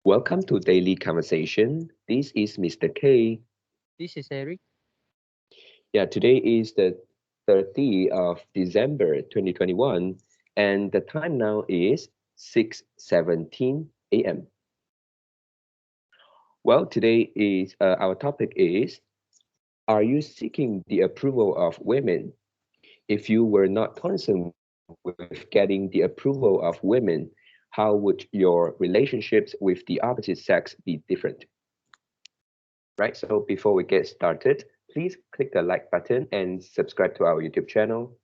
Welcome to Daily Conversation. This is Mr. K. This is Eric. Yeah, today is the 30th of December 2021, and the time now is 6:17 a.m. Well, today is our topic is: Are you seeking the approval of women? If you were not concerned with getting the approval of women, how would your relationships with the opposite sex be different? Right, so before we get started, please click the like button and subscribe to our YouTube channel.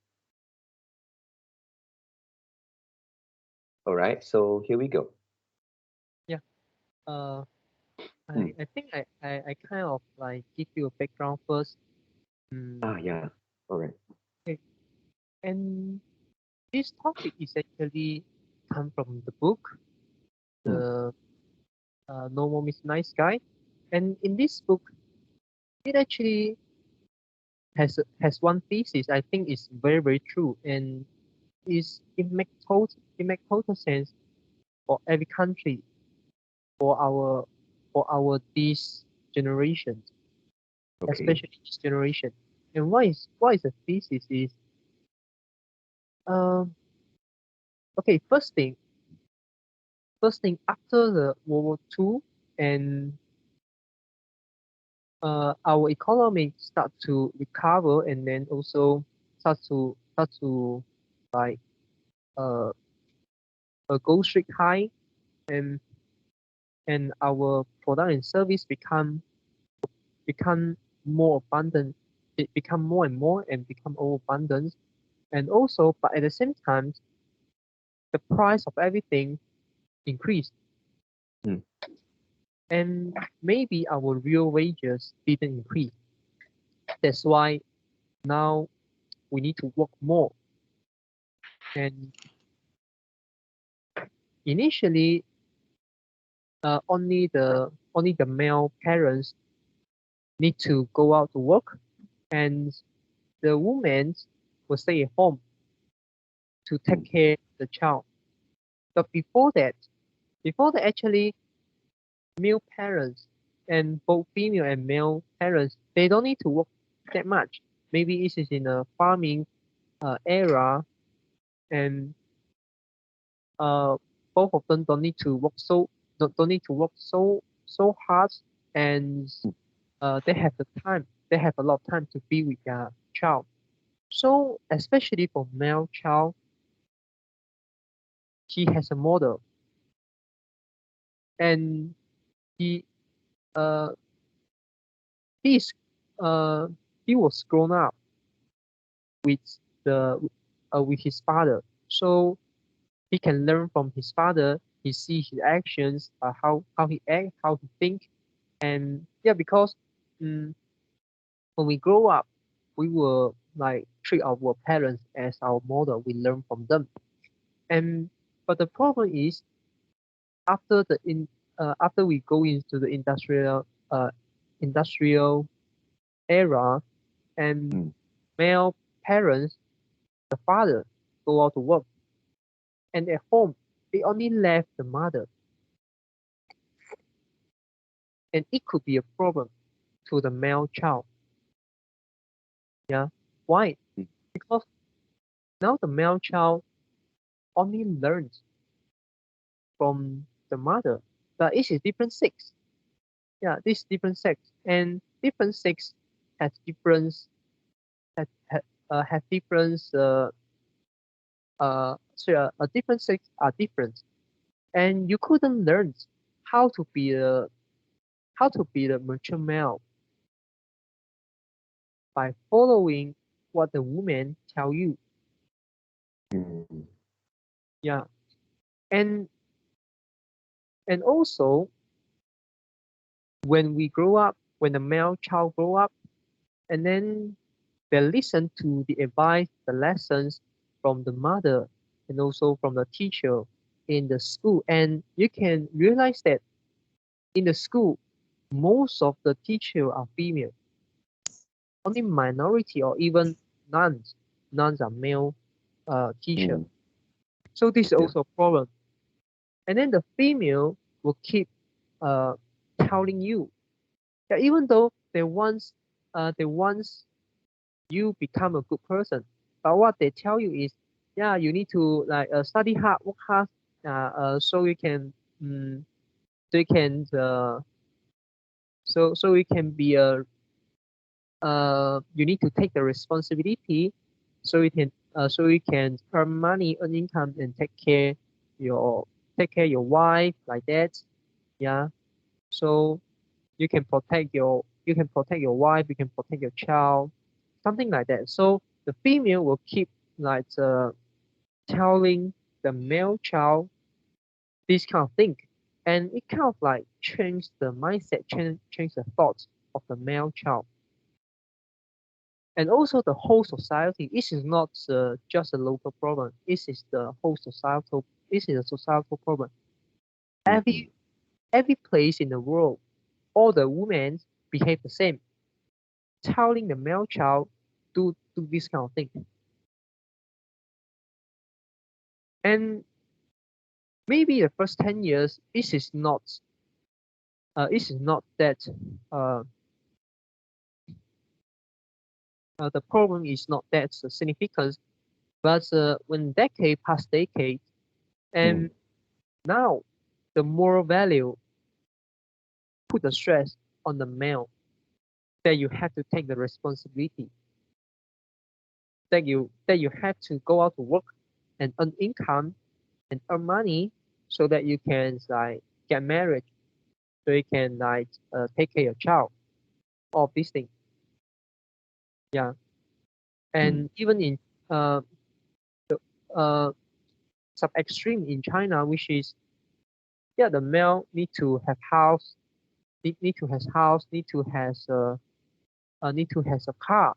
All right, so here we go. Yeah. Uh, Hmm. I think I kind of like give you a background first. Yeah, all right. Okay. And this topic is actually come from the book, Hmm. the No More Miss Nice Guy. And in this book, it actually has one thesis I think is very true, and is it make total sense for every country, for our this generation, Okay. especially this generation. And why is the thesis is um okay, first thing after the World War II, and our economy start to recover, and then also start to like uh go straight high, and our product and service become more abundant. It become more and more and become overabundant. And also, but at the same time, the price of everything increased, Hmm. and maybe our real wages didn't increase. That's why now we need to work more. And initially, only the male parents need to go out to work, and the women will stay at home to take Hmm. care of the child. But before that actually, male parents, and both female and male parents, they don't need to work that much. Maybe it is in a farming era, and uh, both of them don't need to work don't need to work so hard, and they have the time. They have a lot of time to be with their child. So especially for male child, he has a model, and he uh he's uh he was grown up with the with his father, so he can learn from his father. He see his actions, how he act, how he think. And yeah, because mm, when we grow up, we will like treat our parents as our model. We learn from them. And but the problem is, after after we go into the industrial era, and Hmm. male parents, the father, go out to work, and at home they only left the mother, and it could be a problem to the male child. Yeah, why? Hmm. Because now the male child only learns from the mother, but it is different sex. Yeah, this different sex, and different sex has different have different different sex are different, and you couldn't learn how to be a mature male by following what the woman tell you. Hmm. Yeah, and also when we grow up, when the male child grow up, and then they listen to the advice, the lessons from the mother, and also from the teacher in the school. And you can realize that in the school, most of the teacher are female. Only minority or even nuns are male teacher. Hmm. So this is Yeah. also a problem. And then the female will keep. telling you that even though they once you become a good person, but what they tell you is, yeah, you need to like study hard, work hard, so you can so you can so you can be a you need to take the responsibility, so you can earn money, earn income, and your take care your wife like that. Yeah. So you can protect your wife, you can protect your child, something like that. So the female will keep like telling the male child this kind of thing, and it kind of like change the mindset, change the thoughts of the male child, and also the whole society. This is not just a local problem. This is the whole societal. This is a societal problem. Mhm. Every place in the world, all the women behave the same, telling the male child do this kind of thing. And maybe the first 10 years, this is not that uh, the problem is not that significant. But when decade past decade, Mm. and now the moral value put the stress on the male that you have to take the responsibility, that you have to go out to work and earn income and earn money so that you can like get married, so you can like take care of your child, all of these things. Yeah. Mm. And even in uh, uh, sub extreme in China, which is, yeah, the male need to have house, need to have house, need to have a car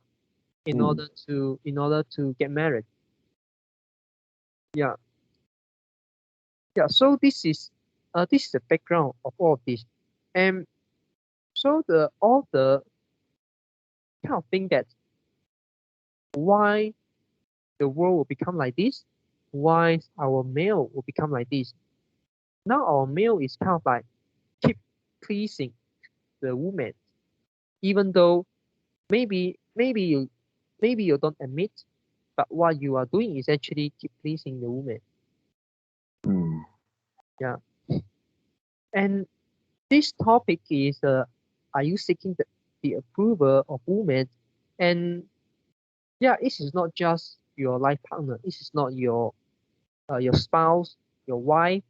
Mm. in order to get married. Yeah, yeah. So this is the background of all of this, and so the all the kind of thing that why the world will become like this, why our male will become like this. Now our male is kind of like keep pleasing the woman, even though maybe you don't admit, but what you are doing is actually keep pleasing the woman. Mm. Yeah. And this topic is are you seeking the approval of women? And yeah, this is not just your life partner. This is not your spouse, your wife,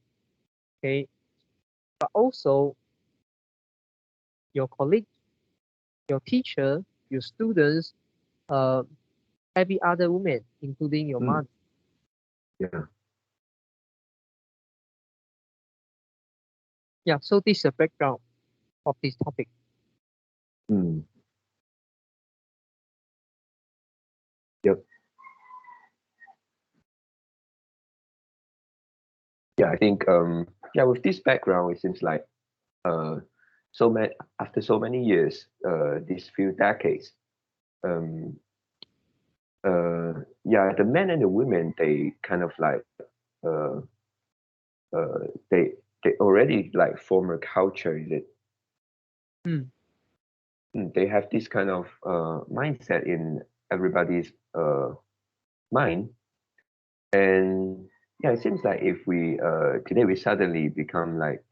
okay, but also your colleague, your teacher, your students, uh, every other woman, including your Mm. mother. Yeah. Yeah. So this is the background of this topic. Mm. Yep. Yeah, I think yeah, with this background, it seems like uh so many after so many years, these few decades, um yeah, the men and the women, they kind of like uh uh they they already like form a culture that Mm. they have this kind of mindset in everybody's mind. And yeah, it seems like if we today we suddenly become like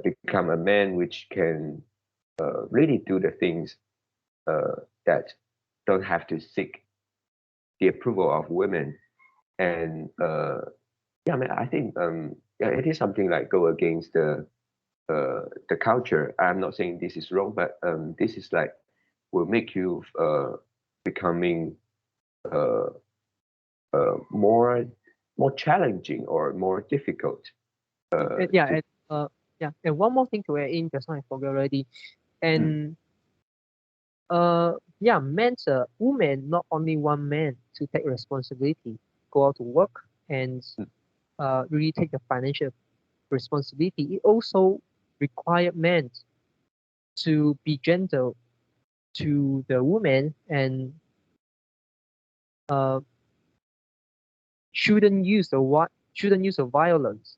become a man which can really do the things that don't have to seek the approval of women. And yeah, I mean, I think yeah, it is something like go against the culture. I'm not saying this is wrong, but this is like will make you becoming uh, more challenging or more difficult. Yeah, To yeah, and one more thing to add in, just now I forgot already. mm, And yeah, women not only want men to take responsibility, go out to work, and mm, really take the financial responsibility. It also require men to be gentle to the woman, and uh, shouldn't use the violence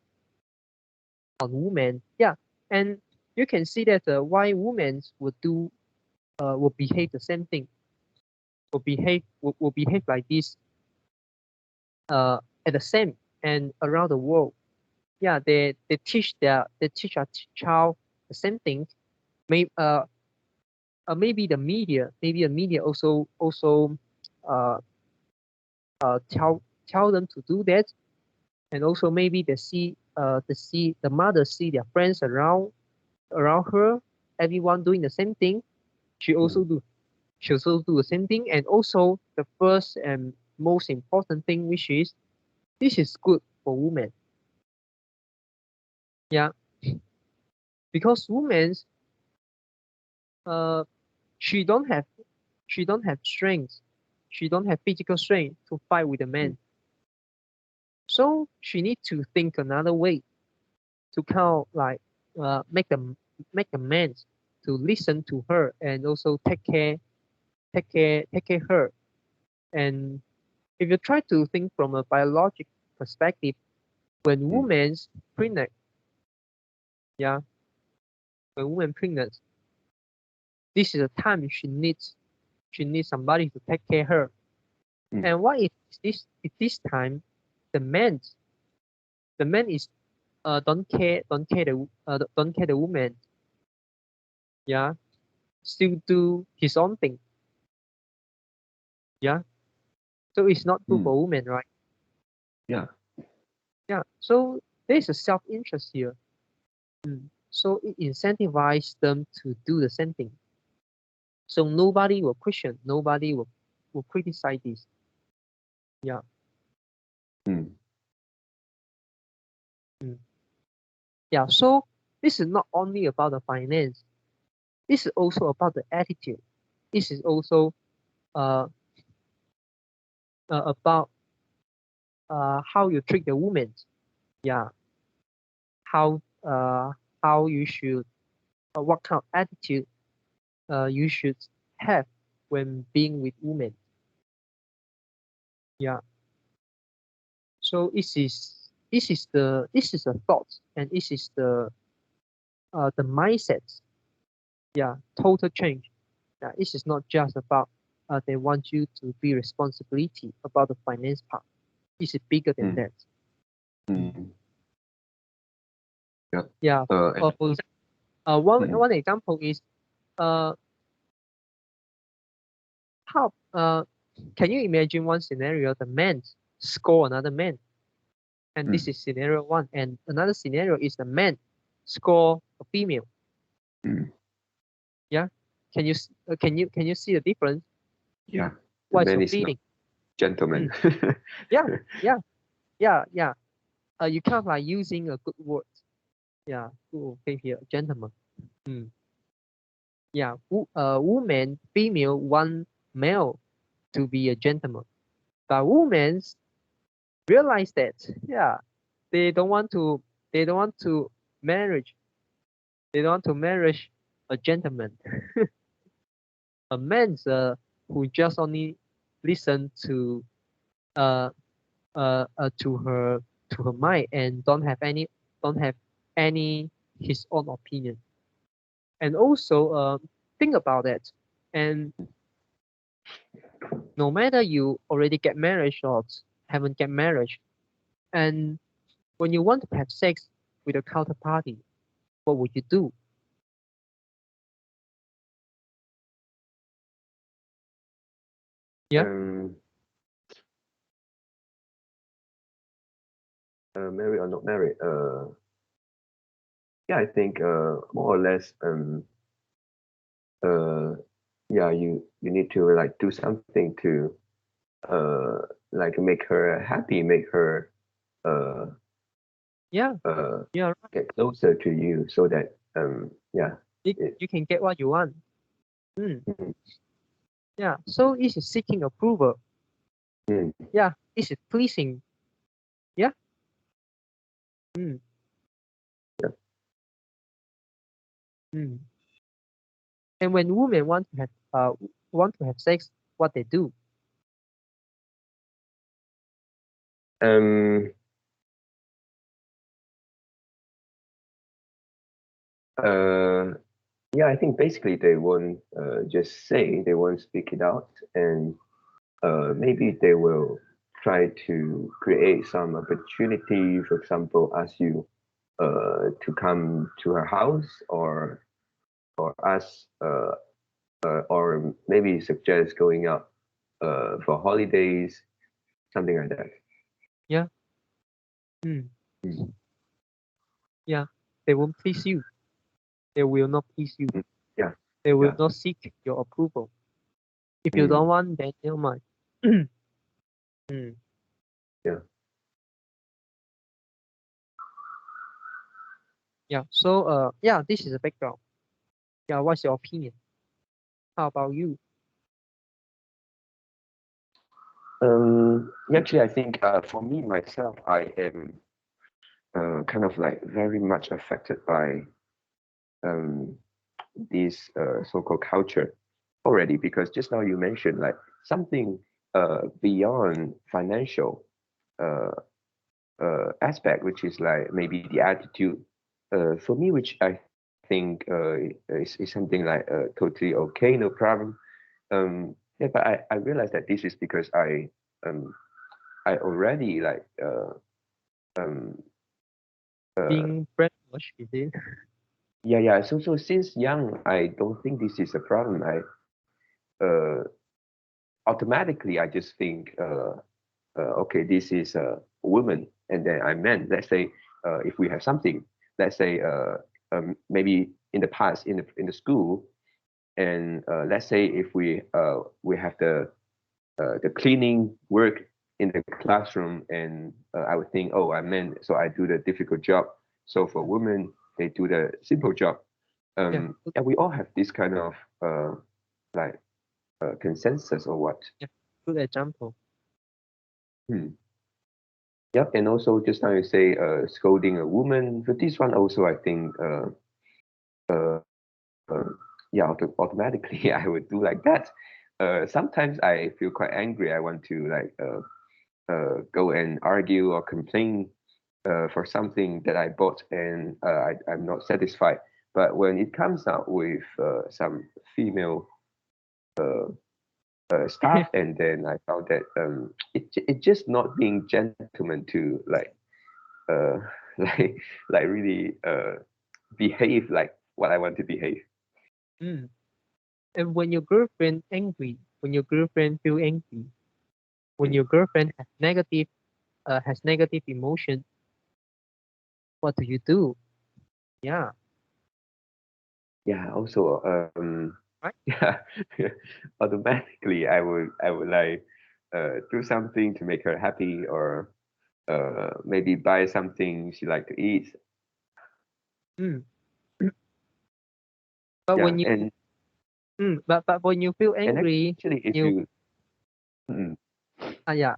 on women. Yeah, and you can see that why women will behave the same thing, will behave like this at the same and around the world. Yeah, they teach our child the same thing. Maybe maybe the media also uh, tell them to do that, and also maybe the mother see their friends around her, everyone doing the same thing. She also do she also do the same thing, and also the first and most important thing, which is this is good for women. Yeah, because women uh she don't have strength, she don't have physical strength to fight with a mm, man, so she need to think another way to kind of like make the man to listen to her and also take care her. And if you try to think from a biologic perspective, when mm, woman's pregnant, yeah, when woman pregnant, this is a time she needs somebody to take care her. mm, And why is this time the man is don't care the woman, yeah, still do his own thing, yeah. So it's not good mm. for women, right? Yeah. Yeah. So there's a self-interest here. So it incentivizes them to do the same thing. So nobody will question, nobody will criticize this. Yeah. Mm, Mm. Yeah. So this is not only about the finance. This is also about the attitude. This is also uh, about how you treat the woman. Yeah. How how you should what kind of attitude you should have when being with women. Yeah. So this is a thought, and this is the mindset. Yeah, total change. Yeah, this is not just about they want you to be responsibility about the finance part. This is bigger than mm, that. Mm. mm. Yeah. Yeah. And For mm, one example is uh how can you imagine one scenario, the man score another man, and this mm, is scenario one, and another scenario is the man score a female. mm. Yeah, can you see the difference? Yeah. The What's man your is not feeling? gentleman. Mm. Yeah, yeah, yeah. You kind of like using a good word. Yeah, good okay here, gentleman. Mm. Yeah, woman, female, one male to be a gentleman. But women realize that, yeah, they don't want to, they don't want to marriage, they don't want to marriage a gentleman, a man who just only listen uh to her mind and don't have any his own opinion. And also think about that. And no matter you already get married or haven't get married, and when you want to have sex with a counterparty, what would you do? Yeah. um, Married or not married? Yeah, I think more or less uh yeah, you need to like do something to uh like make her happy, make her uh Yeah. uh Yeah. get closer to you so that yeah it, You can get what you want. Mm. mm, Yeah. So it is seeking approval. mm, Yeah. It is pleasing. Yeah. Mm. yeah. Mm. And when women want to have sex, what they do? um Yeah, I think basically they won't just say, they won't speak it out, and maybe they will try to create some opportunity, for example, ask you to come to her house, or ask or maybe suggest going out for holidays, something like that. Yeah. Mm. Mm, Yeah. They won't please you. They will not please you. mm, yeah, They will yeah. not seek your approval. If you don't Mm, want, then never mind. Mm. yeah. Yeah. So yeah, this is a background. Yeah, what's your opinion? How about you? Actually, I think for me myself, I am kind of like very much affected by um, this so-called culture already, because just now you mentioned like something beyond financial uh, aspect, which is like maybe the attitude. For me, which I think is something like totally okay, no problem. Yeah, but I realized that this is because um, I already like um, uh, Being brainwashed, is it? yeah. So since young, I don't think this is a problem. I automatically I just think okay, this is a woman, and then I meant, let's say, if we have something, let's say, maybe in the past in the school, and let's say if we have the cleaning work in the classroom, and I would think, oh, I meant, so I do the difficult job. So for women, they do the simple job. Yeah. Good, And we all have this kind of like consensus or what. yeah. Good example. Hmm. Yep, and also just now you say scolding a woman. For this one also, I think uh, uh, yeah, automatically I would do like that. Sometimes I feel quite angry. I want to like go and argue or complain for something that I bought, and I'm not satisfied. But when it comes out with some female staff, and then I found that it just not being gentleman to like uh, like really behave like what I want to behave. Mm. And when your girlfriend angry, when your girlfriend feel angry, when Mm. your girlfriend has negative emotion, what do you do? Yeah, Yeah. Also, right. yeah, automatically I would like do something to make her happy, or maybe buy something she like to eat. Mm. But Yeah, when you but when you feel and angry, actually, if you you mm, yeah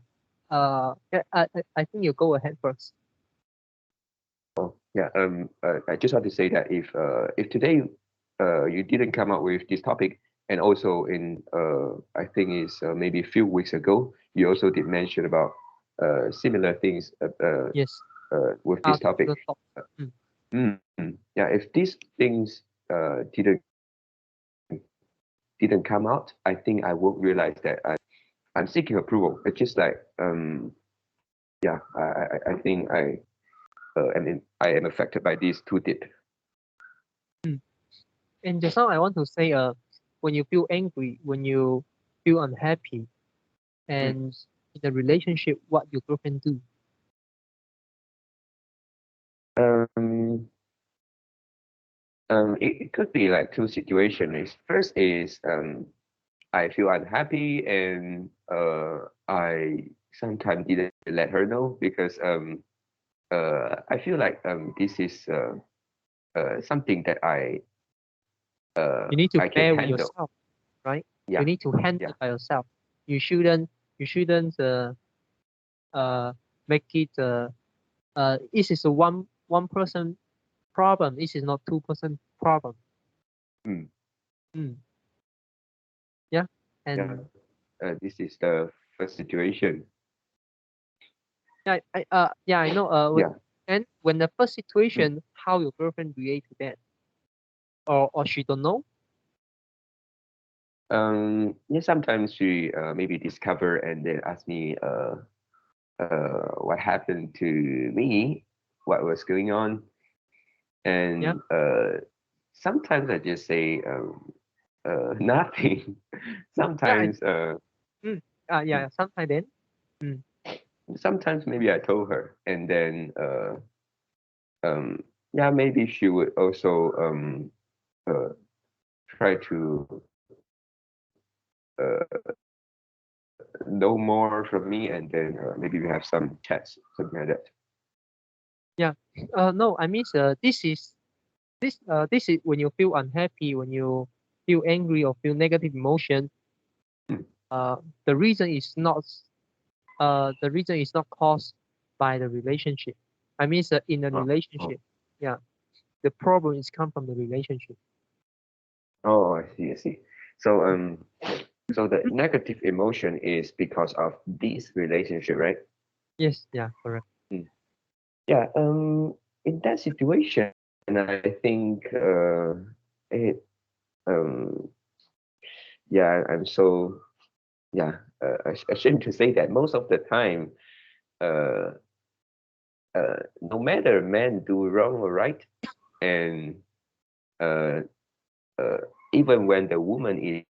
yeah, I think you go ahead first. yeah, I just want to say that if today you didn't come up with this topic, and also in I think is maybe a few weeks ago, you also did mention about similar things Yes. with this topic. The top. Mm. Yeah, if these things didn't come out, I think I would realize that I'm seeking approval. It's just like yeah, I think I am affected by these two did. Mm. And just now I want to say when you feel angry, when you feel unhappy, Mm. and in a relationship, what your girlfriend do? Um, it could be like two situations. First is I feel unhappy, and I sometimes didn't let her know, because I feel like this is something that You need to I can bear with handle. yourself, right? You Yeah, need to handle yeah, by yourself. You shouldn't make it this is a one person problem. This is not two-person problem. mm, Mm. Yeah. yeah. And This is the first situation. yeah, I know Yeah. and when the first Mm. situation, how your girlfriend react to that? or she don't know? Yeah, sometimes she maybe discover and then ask me what happened to me, what was going on, Yeah. and sometimes I just say nothing. Yeah. I, Sometimes mm, yeah. Sometime then. Mm, sometimes maybe I told her, and then um yeah, maybe she would also uh try to uh know more from me, and then maybe we have some chats, something like that. yeah. No. I mean, this is when you feel unhappy, when you feel angry or feel negative emotion. Mm. Uh, the reason is not the reason is not caused by the relationship. I mean, in a Oh, oh, relationship, yeah, the problem is come from the relationship. oh, I see, I see. So so the negative emotion is because of this relationship, right? Yes, yeah, correct. Mm. Yeah, in that situation, I think it yeah, I'm so yeah ashamed to say that most of the time, uh, no matter men do wrong or right, and uh, uh, even when the woman is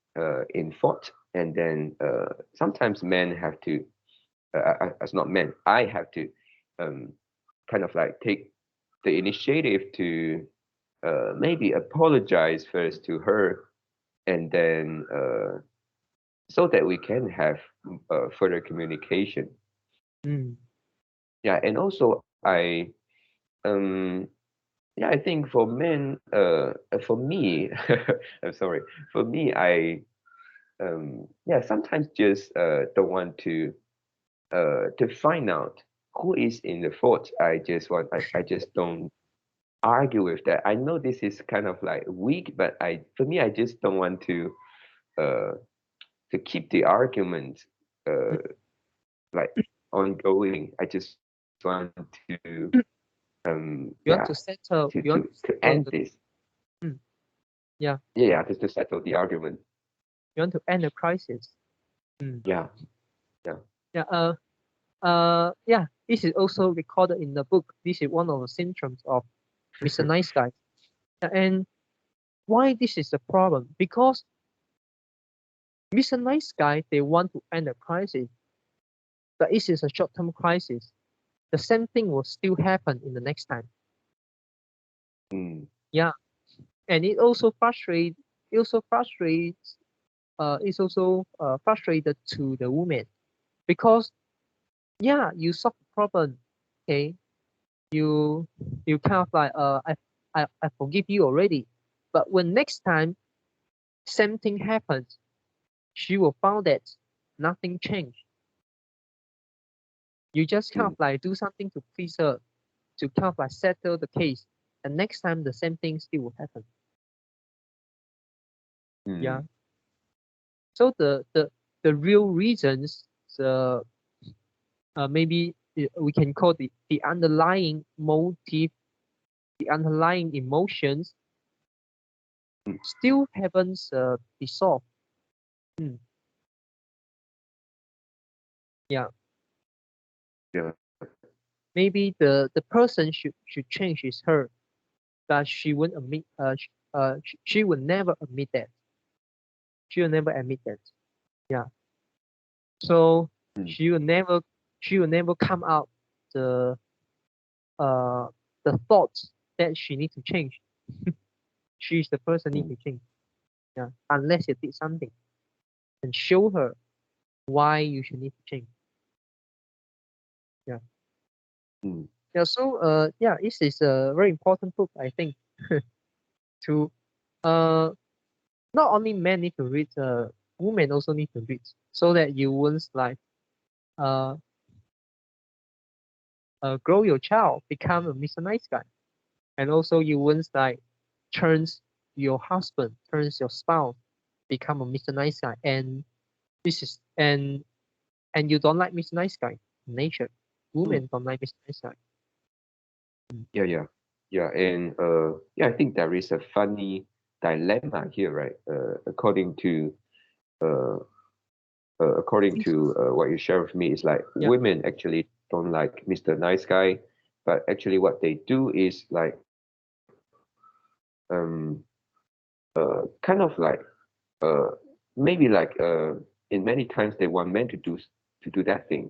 in fault, and then sometimes men have to, as not men, I have to um, kind of like take the initiative to maybe apologize first to her, and then so that we can have further communication. Mm, Yeah, and also um, yeah, I think for men, for me, I'm sorry, for me, yeah, sometimes just don't want to find out who is in the fault. I just don't argue with that. I know this is kind of like weak, but for me, I just don't want uh to keep the argument mm. like ongoing. I just want to yeah You want to settle. You want to to settle end the. this. Mm, yeah, Yeah, just to settle the argument. you want to end the crisis. Mm, Yeah, yeah. yeah. Yeah. This is also recorded in the book. This is one of the symptoms of Mr. Nice Guy. And why this is a problem? Because Mr. Nice Guy they want to end the crisis, but it is a short-term crisis. The same thing will still happen in the next time. Mm, Yeah, and it also frustrates it's also frustrated to the woman because yeah, you solve the problem, okay, you you kind of like I forgive you already, but when next time same thing happens, she will find that nothing changed. You just kind of mm, like do something to please her, to kind of like settle the case, and next time the same thing still will happen. Yeah. mm. So the real reasons, the maybe we can call the underlying motive, the underlying emotions Mm. still haven't be solved. Mm, yeah, Yeah. maybe the person should change is her, but she won't admit. She will never admit that. She will never admit that. Yeah. So Mm, she will never she will never come out the uh the thoughts that she need to change. She's the person need mm, to change. Yeah. Unless you did something and show her why you should need to change. Yeah. mm. Yeah. So yeah, this is a very important book, I think, to uh not only men need to read, women also need to read so that you won't like uh grow your child become a Mr. Nice Guy, and also you won't like turns your husband, turns your spouse become a Mr. Nice Guy, and this is and you don't like Mr. Nice Guy nature. Mm. Women don't like Mr. Nice Guy. Mm. Yeah, yeah. Yeah, and yeah, I think there is a funny dilemma here, right? Uh, according Yes. to what you share with me, is like Yeah. women actually don't like Mr. Nice Guy, but actually what they do is like um kind of like uh maybe like in many times they want men to do that thing,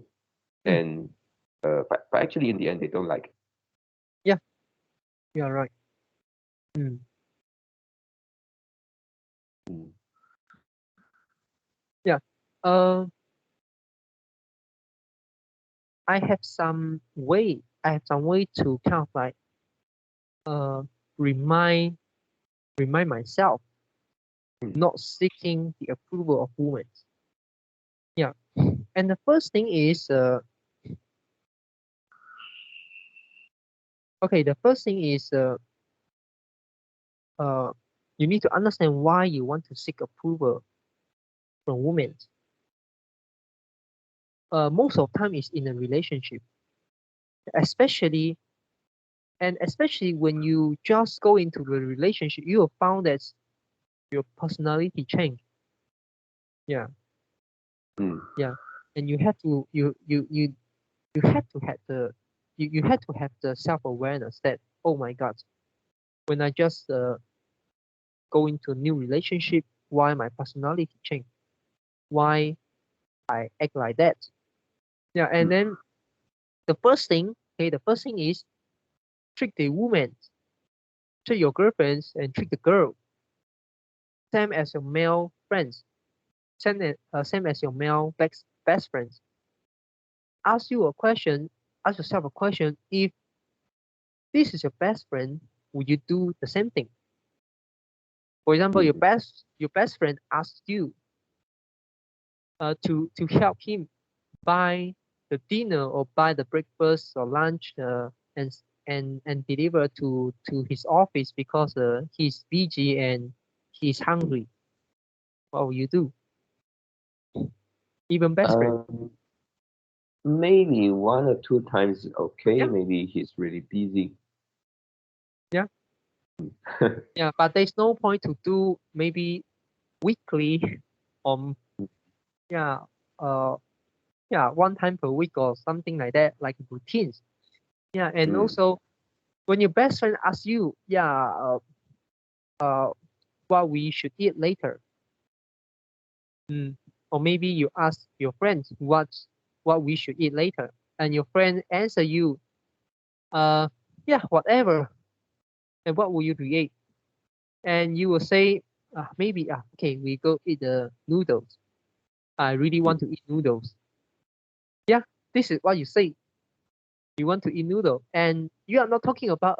Mm. and but actually in the end they don't like it. Yeah. You are right. Mm. Mm, Yeah. Uh, I have some way. I have some way to kind of like uh remind remind myself mm, not seeking the approval of women. Yeah. And the first thing is okay. The first thing is uh you need to understand why you want to seek approval from women. Most of the time is in a relationship, especially especially when you just go into the relationship, you will found that your personality change. Yeah, mm, yeah, and you have to you have to have the you have to have the self-awareness that, oh my god, when I just go into a new relationship, why my personality change, why I act like that. Yeah, and mm, then the first thing, okay, the first thing is treat the woman, treat your girlfriends and treat the girl same as your male friends, same as your male best friends. Ask you a question, ask yourself a question. If this is your best friend, would you do the same thing? For example, mm, your best friend asks you to help him buy the dinner or buy the breakfast or lunch and and deliver to his office because he's busy and he's mm. hungry. What will you do? Even best friend. Um, maybe one or two times is okay. Yeah, Maybe he's really busy. yeah, yeah. But there's no point to do maybe weekly or yeah, uh, yeah, one time per week or something like that, like routines. Yeah, and Mm, also when your best friend asks you, yeah, what we should eat later, mm, or maybe you ask your friends what we should eat later, and your friend answer you, uh, yeah, whatever, and what will you create? And you will say, maybe, okay, we go eat the noodles. I really mm, want to eat noodles. Yeah, this is what you say. You want to eat noodle, and you are not talking about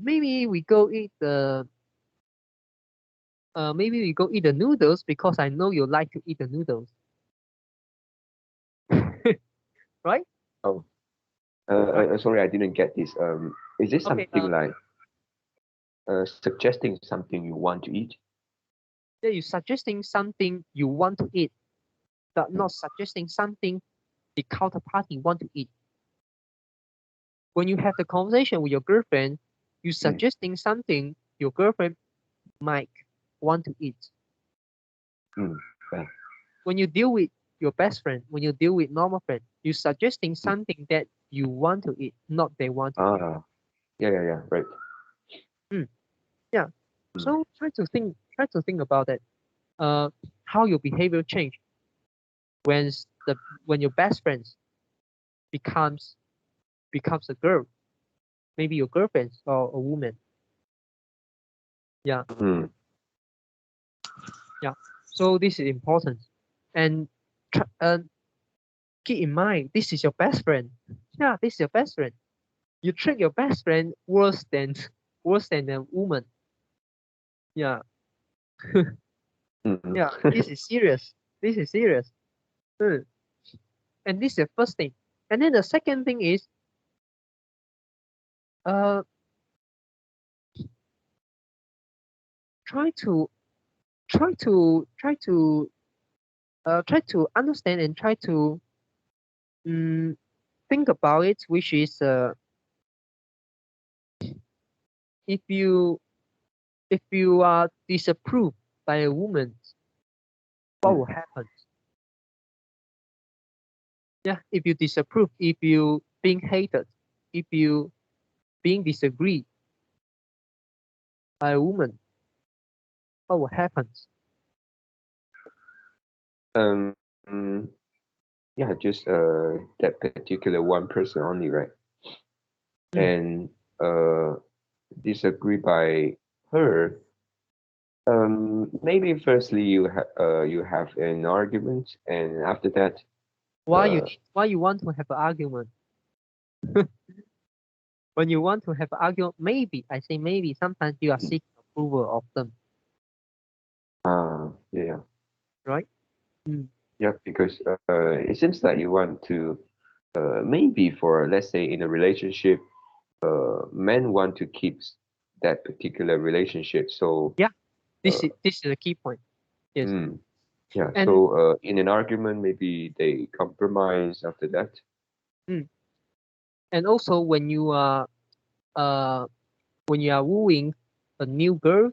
maybe we go eat the maybe we go eat the noodles because I know you like to eat the noodles, right? oh, Right? sorry, I didn't get this. Is this Okay. something like suggesting something you want to eat? Yeah, you suggesting something you want to eat, but Mm, not suggesting something the counterparty want to eat. When you have the conversation with your girlfriend, you mm, suggesting something your girlfriend might want to eat. mm, right. When you deal with your best friend, when you deal with normal friend, you suggesting Mm, something that you want to eat, not they want to eat. ah, yeah, yeah, yeah, right. Mm, yeah. Mm, So try to think about it. Uh, how your behavior change when the when your best friends becomes becomes a girl, maybe your girlfriend or a woman. Yeah, mm, yeah. So this is important, and keep in mind this is your best friend. Yeah, this is your best friend. You treat your best friend worse than worse than a woman. Yeah, mm, yeah. This is serious. This is serious. Mm. And this is the first thing. And then the second thing is uh try to try to try to understand and try to think about it, which is if you are disapproved by a woman, what will happen? Yeah, if you disapprove, if you being hated, if you being disagreed by a woman, what will happen? Um, mm, yeah, just that particular one person only, right? Mm. And disagree by her. Maybe firstly you have an argument, and after that, uh, Why you want to have an argument? When you want to have an argument, maybe I say maybe sometimes you are mm, seeking approval of them, yeah, right? Mm. yeah, because it seems like you want to maybe for let's say in a relationship, men want to keep that particular relationship. So, Yeah, uh, this is the key point. Yes, mm, yeah. and So, in an argument, maybe they compromise after that. mm, and also uh when you are wooing a new girl,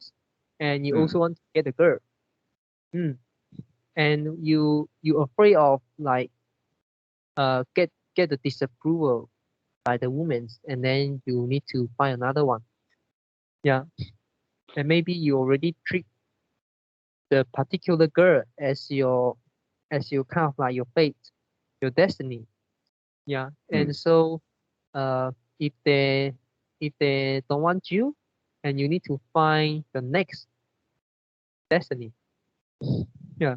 and you Mm, also want to get a girl, mm, and you afraid of like get the disapproval by the women, and then you need to find another one. Yeah, and maybe you already treat the particular girl as your kind of like your fate, your destiny. Yeah, mm, and so uh, if they don't want you, and you need to find the next destiny. Yeah,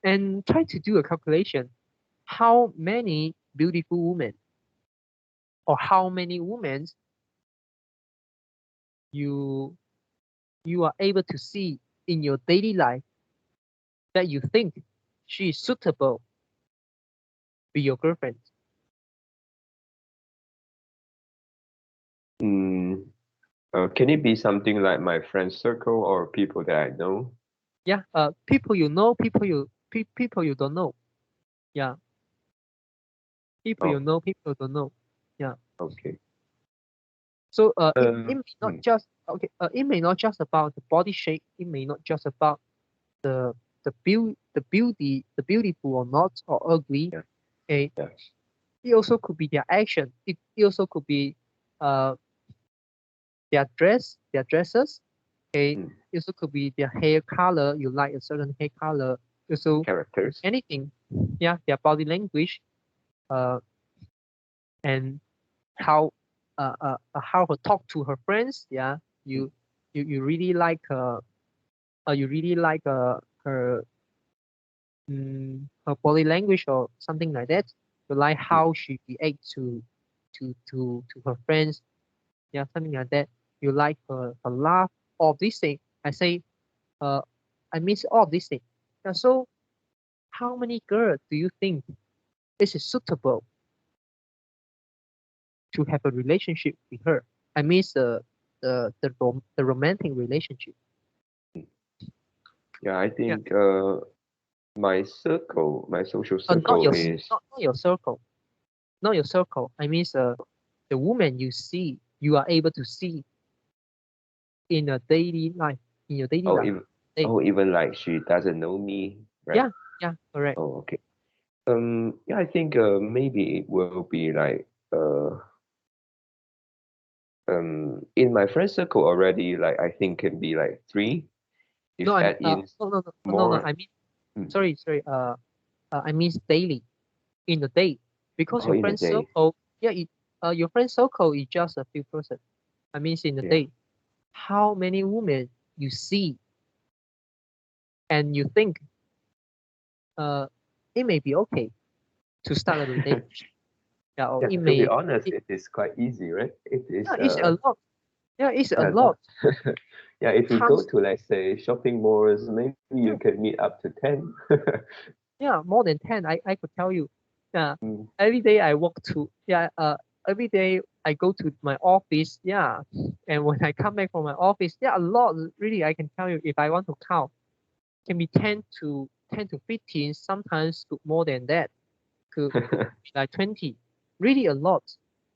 and try to do a calculation. How many beautiful women or how many women you you are able to see in your daily life that you think she is suitable to be your girlfriend. mm. Can it be something like my friend circle or people that I know? Yeah, people you know, people you don't know. Yeah, people you Oh, know, people you don't know. Yeah. okay. So it Um, may not just okay. It may not just about the body shape. It may not just about the the beautiful or not or ugly. yeah, Okay. yeah. It also could be their action. It also could be uh their dresses. Okay. Mm. It also could be their hair color. You like a certain hair color. Also Characters. anything. Yeah, their body language. Uh, and how her talk to her friends. Yeah, Mm. you really like you really like her her body language or something like that. You like Mm. how she react to her friends. Yeah, something like that. You like her laugh. All of these things. Uh I miss all of these things. Yeah, so how many girls do you think this is suitable to have a relationship with her? I miss the romantic relationship. Yeah, I Yeah, think my circle, my social not circle your is not your circle, not your circle. I mean, the woman you see, you are able to see in a daily life, in your daily oh life. even Day. oh even like she doesn't know me, right? Yeah, yeah, correct. Oh, okay. Yeah, I think maybe it will be like in my friend circle already, like I think can be like three. If No, I'm add in no. more, I mean, mm, sorry. I mean daily in the day because oh, your in a friend day, circle, yeah, your friend circle is just a few person. I mean, in the yeah. day, how many women you see and you think uh it may be okay to start a relationship. Yeah, or Yeah, it to be may honest, it, it is quite easy, right? It is yeah, it's a lot. Yeah, it's a yeah, a lot. lot. Yeah, if you go Tons. to let's say shopping malls, maybe you Yeah, can meet up to 10. yeah, more than 10. I could tell you. Yeah, Mm. every day I walk to yeah every day I go to my office. Yeah, and when I come back from my office, yeah, a lot. Really, I can tell you if I want to count, can be 10 to 15. Sometimes could more than that. Could be like 20. Really a lot.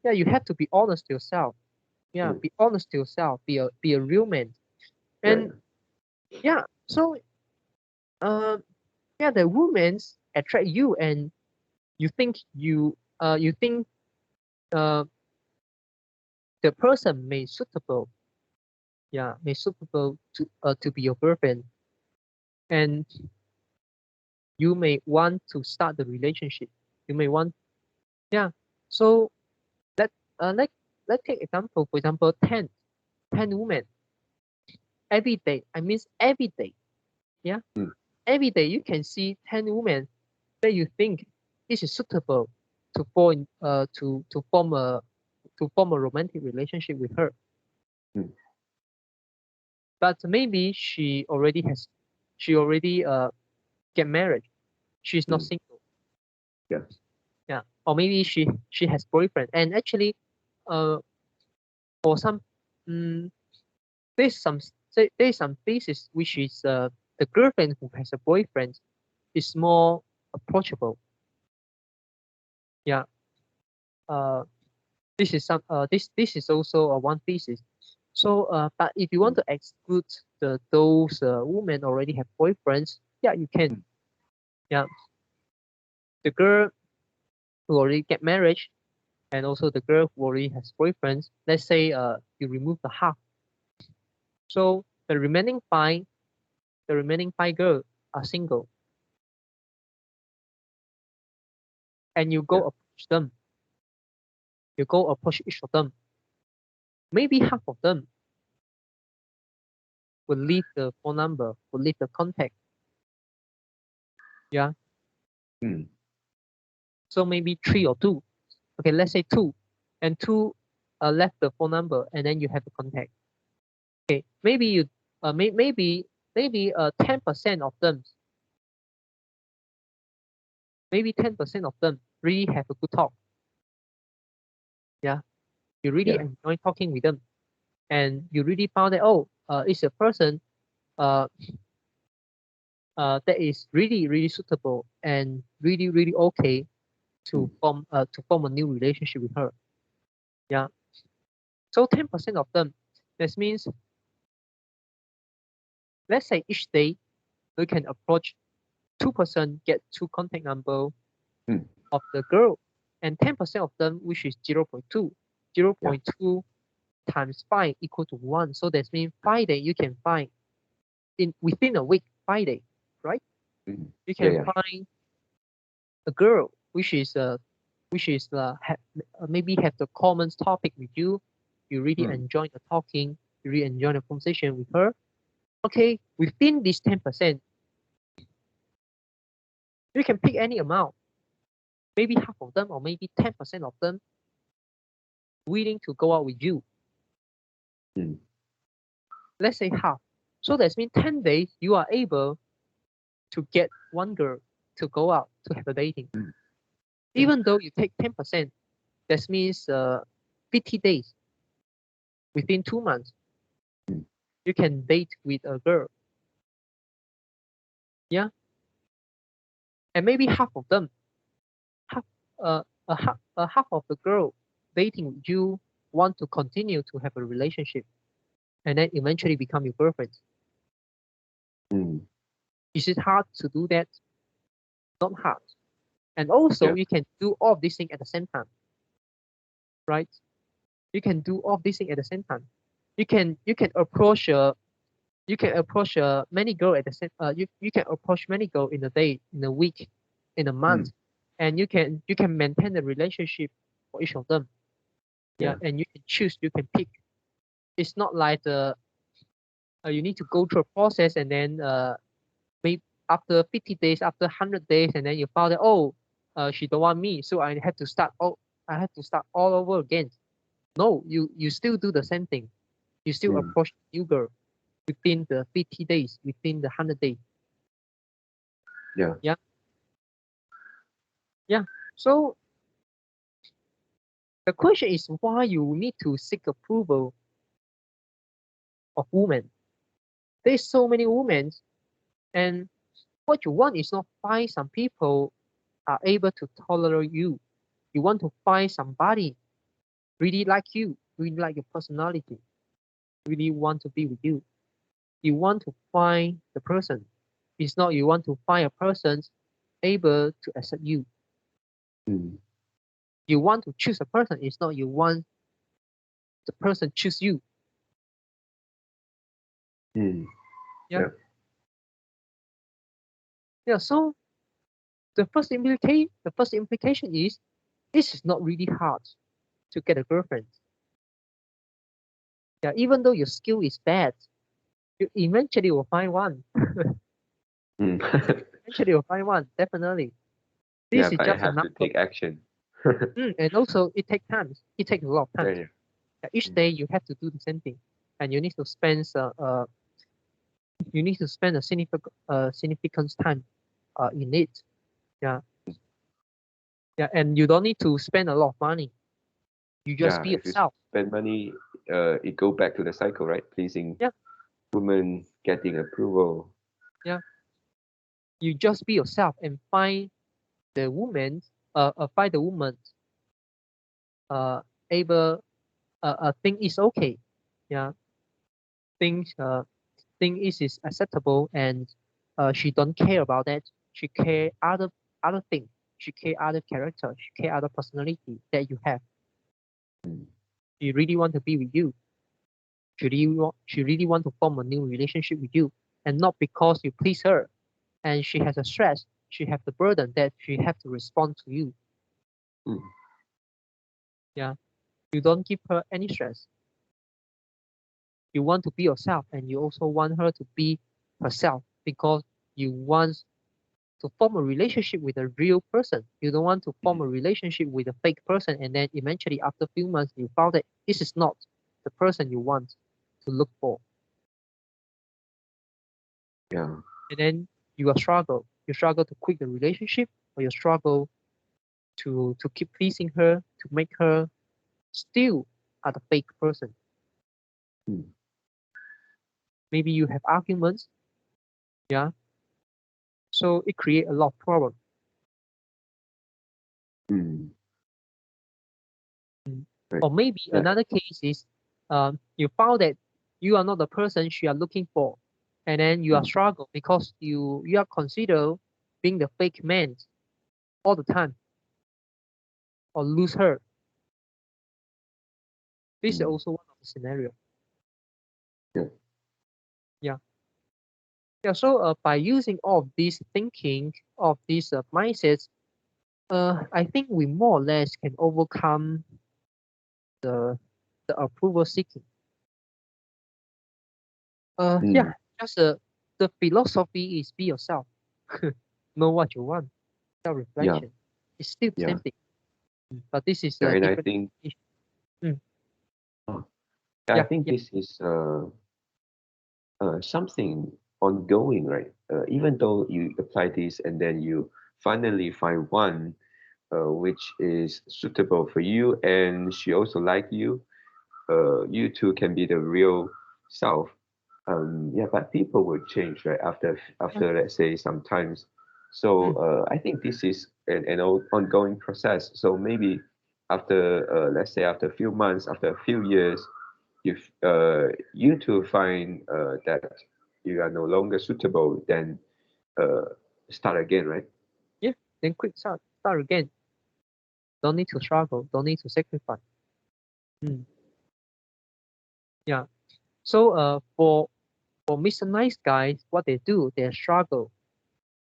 Yeah, you have to be honest yourself. Yeah, be honest to yourself. Be a real man. And yeah, so yeah, the women attract you, and you think uh the person may suitable, yeah, may suitable to be your girlfriend, and you may want to start the relationship. You may want, yeah. So let uh let let's take example. For example, 10 women every day. I mean every day. Yeah, every day you can see 10 women that you think this is suitable to form to form a romantic relationship with her. But maybe she already get married. She's not single. Yeah. Yeah. Or maybe she has boyfriend. And actually uh for some mm there's some there's some cases which is the girlfriend who has a boyfriend is more approachable. Yeah. Uh this is also one thesis. So but if you want to exclude those women already have boyfriends, yeah, you can. Yeah. The girl who already get married and also the girl who already has boyfriends, let's say you remove the half. So the remaining five girls are single, and you Yeah. go approach them. You go approach each of them. Maybe half of them will leave the phone number, will leave the contact. Yeah. So maybe three or two. Okay, let's say two, and two left the phone number, and then you have the contact. Okay, maybe you maybe 10% of them, maybe 10% of them really have a good talk. Yeah, you really Yeah. enjoy talking with them, and you really found that, oh, it's a person uh that is really really suitable and really really okay to form a new relationship with her. Yeah, so 10% of them, that means, let's say each day we can approach 2%, get two contact number of the girl, and 10% of them, which is 0.2, 0.2 times 5 equal to 1. So that means 5 days you can find in within a week, 5 days, right? You Yeah. can Yeah. find a girl which is maybe have the common topic with you. You really enjoy the talking. You really enjoy the conversation with her. Okay, within this 10%, you can pick any amount. Maybe half of them, or maybe 10% of them, willing to go out with you. Let's say half. So that means 10 days you are able to get one girl to go out to have a dating. Even though you take 10%, that means 50 days within 2 months, you can date with a girl. Yeah. And maybe half of them, half half of the girl dating with you want to continue to have a relationship and then eventually become your girlfriend. Is it hard to do that? Not hard. And also you can do all of these things at the same time, right? You can do all of these things at the same time. You can approach many girls at the same you can approach many girls in a day, in a week, in a month, and you can maintain the relationship for each of them. Yeah, and you can choose, you can pick. It's not like you need to go through a process and then maybe after 50 days, after 100 days, and then you found that, oh, she don't want me, so I have to start all over again. No, you still do the same thing. You still approach the new girl within the 50 days, within the 100 days. Yeah. Yeah. Yeah. So the question is why you need to seek approval of women. There's so many women, and what you want is not find some people are able to tolerate you. You want to find somebody really like you, really like your personality, really want to be with you. You want to find the person. It's not you want to find a person able to accept you. Mm. You want to choose a person. It's not you want the person choose you. Mm. Yeah. Yeah. Yeah. So the first implication is this is not really hard to get a girlfriend. Yeah. Even though your skill is bad, you eventually will find one. Mm. Eventually you'll find one. Definitely. Yeah, This is but I just a have to number. take action. And also it takes time. It takes a lot of Yeah, time. yeah. Yeah, each Mm. day you have to do the same thing, and you need to spend a significant time in it. Yeah, yeah, and you don't need to spend a lot of money. You just Yeah, be if you yourself. spend money, it go back to the cycle, right? Pleasing Yeah, women, getting approval. yeah. You just be yourself and find the woman uh able think it's okay. Yeah, think is acceptable, and she don't care about that. She care other things. She care other character. She care other personality that you have. Mm. She really want to be with you. She really want to form a new relationship with you, and not because you please her. And she has a stress. She have the burden that she have to respond to you. Mm. Yeah, you don't give her any stress. You want to be yourself, and you also want her to be herself because you want to form a relationship with a real person. You don't want to form a relationship with a fake person, and then eventually after a few months you found that this is not the person you want to look for. Yeah. And then you are struggle. You struggle to quit the relationship, or you struggle to keep pleasing her, to make her still at a fake person. Mm. Maybe you have arguments, yeah. So it create a lot of problem. Mm. Mm. Right. Or maybe Yeah. another case is you found that you are not the person she are looking for, and then you are Mm. struggle because you are considered being the fake man all the time, or lose her. This is Mm. also one of the scenario. Yeah. Yeah. Yeah. So by using all of these thinking, of these mindsets, I think we more or less can overcome the approval seeking. Mm. Yeah, just the philosophy is be yourself. Know what you want. Yeah. Self-reflection. It's still the Yeah. same thing, but this is Yeah. a And I different think, application. Mm, uh, I yeah, think yeah, this is something ongoing, right? Even though you apply this and then you finally find one which is suitable for you and she also like you, you two can be the real self. Yeah, but people will change, right? yeah. After let's say sometimes. So Mm, I think this is an ongoing process. So maybe after let's say after a few months, after a few years, if you two find that you are no longer suitable, then uh, start again, right? yeah. Then quick start again. Don't need to struggle. Don't need to sacrifice. Mm, yeah. So for Mr. Nice Guys, what they do, they struggle.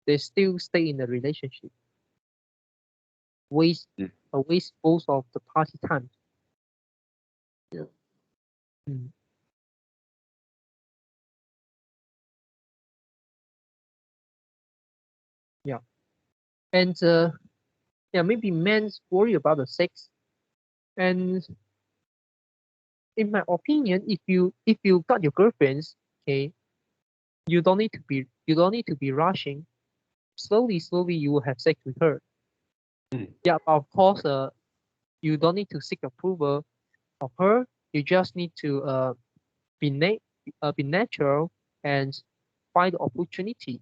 They still stay in the relationship. Waste Mm. waste both of the party time. Yeah. Mm, yeah. And yeah, maybe men's worry about the sex. And in my opinion, if you got your girlfriends, okay, you don't need to be rushing. Slowly you will have sex with her. Mm. Yeah, but of course, you don't need to seek approval of her. You just need to be be natural and find the opportunity,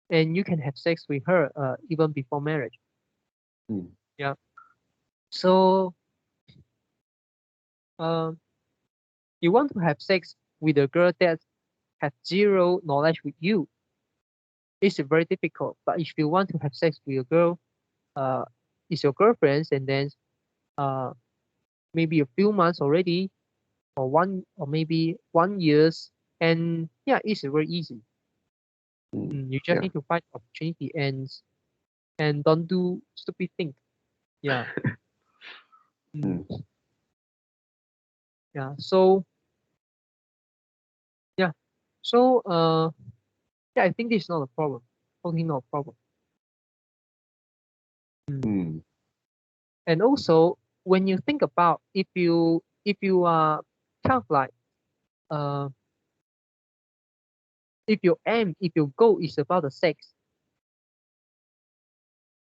and you can have sex with her even before marriage. Mm. Yeah. So you want to have sex with a girl that has zero knowledge with you, it's very difficult. But if you want to have sex with a girl, is your girlfriend, and then uh, maybe a few months already, or maybe 1 years, and yeah, it's very easy. You just Yeah. need to find opportunity and don't do stupid things. Yeah. Mm. Yeah. So yeah. So yeah, I think this is not a problem. Totally not a problem. Mm. And also, when you think about if you are kind of like uh if your goal is about the sex,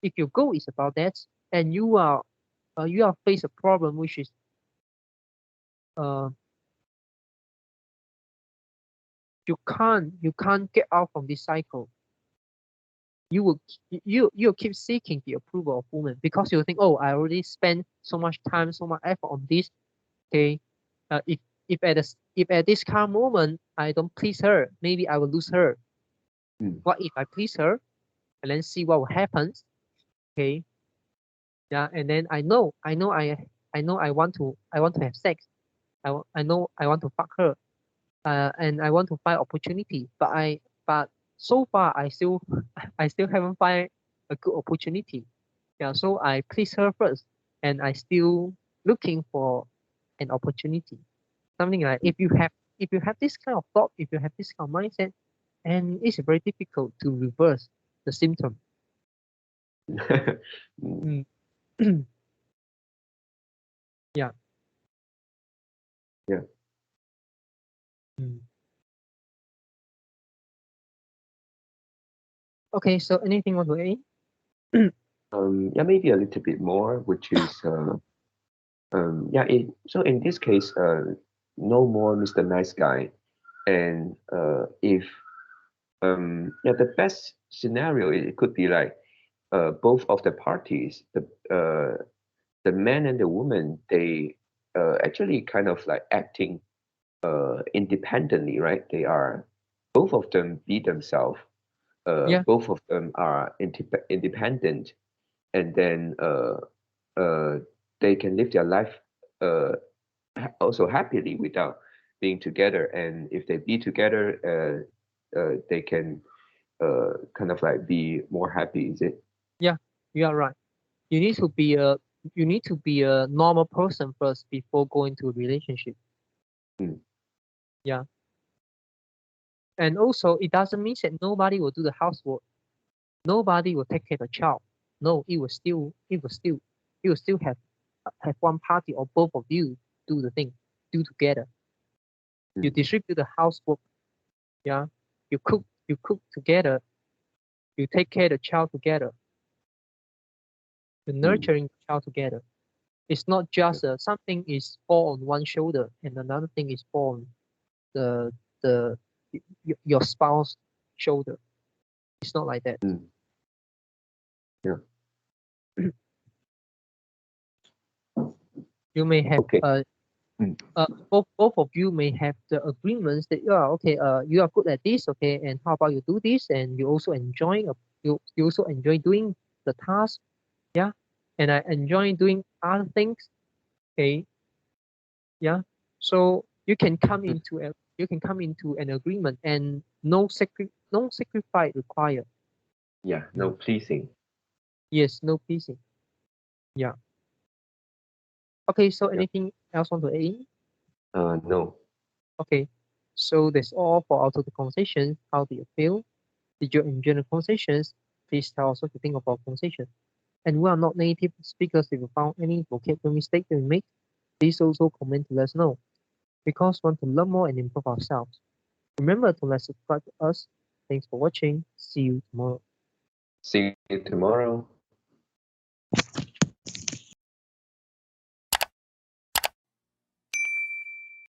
if your goal is about that, and you are face a problem which is uh you can't get out from this cycle. You will keep seeking the approval of women because you think, oh, I already spent so much time, so much effort on this. Okay, if at this current moment I don't please her, maybe I will lose her. Mm. What if I please her and then see what will happen? Okay, yeah, and then I know I want to have sex. I know I want to fuck her. And I want to find opportunity, but so far I still haven't find a good opportunity. Yeah, so I please her first, and I still looking for an opportunity. Something like if you have this kind of thought, if you have this kind of mindset, and it's very difficult to reverse the symptom. Mm. Mm. Yeah. Yeah. Mm. Okay, so anything want to add? Yeah, maybe a little bit more, which is yeah. So in this case, no more Mr. Nice Guy, and if yeah, the best scenario it could be like both of the parties, the man and the woman, they actually kind of like acting independently, right? They are both of them be themselves. Yeah, Both of them are independent, and then they can live their life uh, also happily without being together. And if they be together, they can kind of like be more happy. Is it? yeah, you are right. You need to be a you need to be a normal person first before going to a relationship. Mm. Yeah. And also it doesn't mean that nobody will do the housework. Nobody will take care of the child. No, it will still have one party or both of you do the thing, do together. You Mm. distribute the housework, yeah. You cook together, you take care of the child together, you're Mm. nurturing the child together. It's not Yeah. just something is fall on one shoulder and another thing is fall on the the your spouse shoulder. It's not like that. Mm. Yeah. You may have Okay. Mm. both of you may have the agreements that okay, you are good at this, okay, and how about you do this, and you also enjoy doing the task, yeah, and I enjoy doing other things, okay, yeah. So you can come into an agreement and no sacrifice required. Yeah. No Mm. pleasing. Yes, no pleasing. Yeah. Okay, so Yeah. anything else want to add? No. Okay. So that's all for our total conversation. How do you feel? Did you enjoy the conversations? Please tell us what you think about conversation. And we are not native speakers. If you found any vocabulary mistake that we make, please also comment to let us know. Because we want to learn more and improve ourselves. Remember to like subscribe to us. Thanks for watching. See you tomorrow. See you tomorrow.